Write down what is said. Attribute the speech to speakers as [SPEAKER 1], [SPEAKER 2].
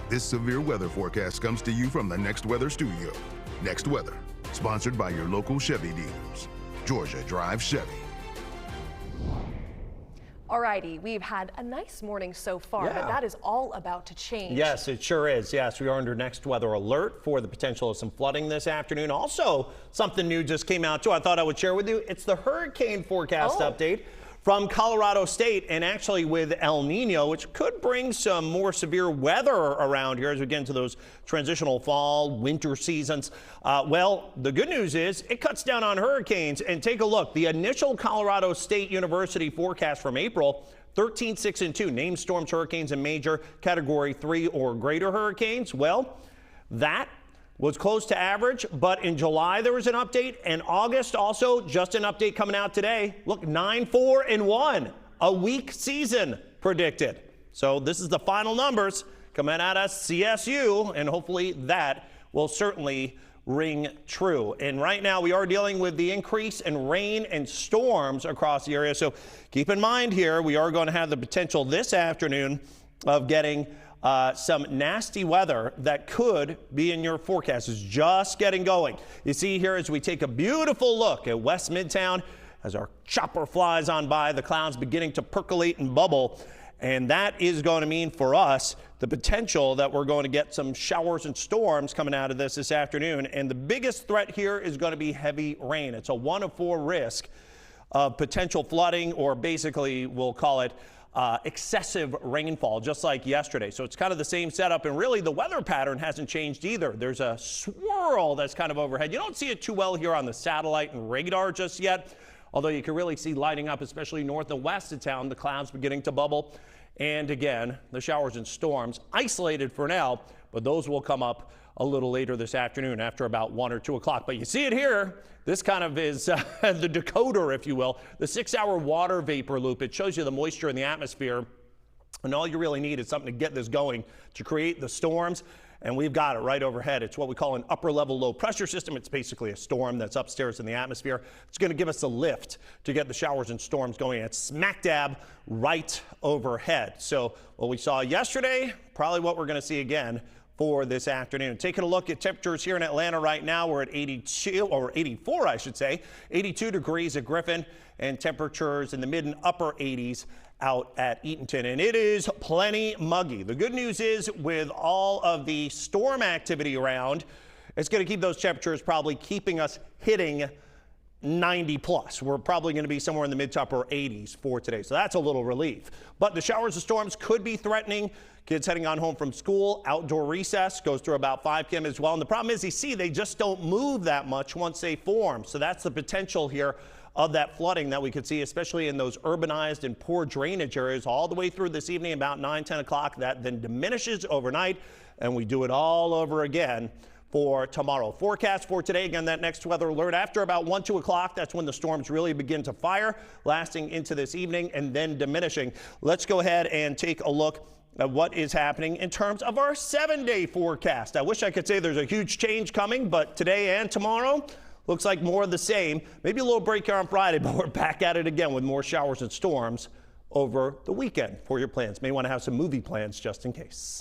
[SPEAKER 1] This severe weather forecast comes to you from the Next Weather Studio. Next Weather, sponsored by your local Chevy dealers. Georgia Drive Chevy.
[SPEAKER 2] Alrighty, we've had a nice morning so far, but that is all about to change.
[SPEAKER 3] Yes, it sure is. Yes, we are under next weather alert for the potential of some flooding this afternoon. Also, something new just came out too. I thought I would share with you. It's the hurricane forecast update from Colorado State, and actually with El Nino, which could bring some more severe weather around here as we get into those transitional fall, winter seasons. Well, the good news is it cuts down on hurricanes. And take a look. The initial Colorado State University forecast from April, 13, 6, and 2, named storms, hurricanes, and major Category 3 or greater hurricanes. Well, that was close to average, but in July there was an update, and August also just an update coming out today. Look, 9, 4, and 1, a weak season predicted. So this is the final numbers coming out of CSU, and hopefully that will certainly ring true. And right now we are dealing with the increase in rain and storms across the area. So keep in mind here, we are going to have the potential this afternoon of getting some nasty weather that could be in your forecast. Is just getting going. You see here as we take a beautiful look at West Midtown as our chopper flies on by, the clouds beginning to percolate and bubble. And that is going to mean for us the potential that we're going to get some showers and storms coming out of this afternoon. And the biggest threat here is going to be heavy rain. It's a 1 of 4 risk of potential flooding, or basically we'll call it excessive rainfall, just like yesterday. So it's kind of the same setup, and really the weather pattern hasn't changed either. There's a swirl that's kind of overhead. You don't see it too well here on the satellite and radar just yet, although you can really see lighting up, especially north and west of town, the clouds beginning to bubble. And again, the showers and storms isolated for now, but those will come up a little later this afternoon after about 1 or 2 o'clock. But you see it here. This kind of is the decoder, if you will, the 6-hour water vapor loop. It shows you the moisture in the atmosphere, and all you really need is something to get this going to create the storms. And we've got it right overhead. It's what we call an upper level low pressure system. It's basically a storm that's upstairs in the atmosphere. It's going to give us a lift to get the showers and storms going. It's smack dab right overhead. So what we saw yesterday, probably what we're going to see again for this afternoon. Taking a look at temperatures here in Atlanta right now, we're at 82, or 84, I should say, 82 degrees at Griffin, and temperatures in the mid and upper 80s out at Eatonton. And it is plenty muggy. The good news is, with all of the storm activity around, it's going to keep those temperatures probably keeping us hitting 90 plus. We're probably going to be somewhere in the mid to upper 80s for today. So that's a little relief. But the showers and storms could be threatening. Kids heading on home from school, outdoor recess goes through about 5 p.m. as well. And the problem is, you see, they just don't move that much once they form. So that's the potential here of that flooding that we could see, especially in those urbanized and poor drainage areas all the way through this evening, about 9, 10 o'clock. That then diminishes overnight, and we do it all over again for tomorrow. Forecast for today, again, that next weather alert after about 1, 2 o'clock. That's when the storms really begin to fire, lasting into this evening and then diminishing. Let's go ahead and take a look at what is happening in terms of our 7-day forecast. I wish I could say there's a huge change coming, but today and tomorrow looks like more of the same. Maybe a little break here on Friday, but we're back at it again with more showers and storms over the weekend for your plans. May want to have some movie plans just in case.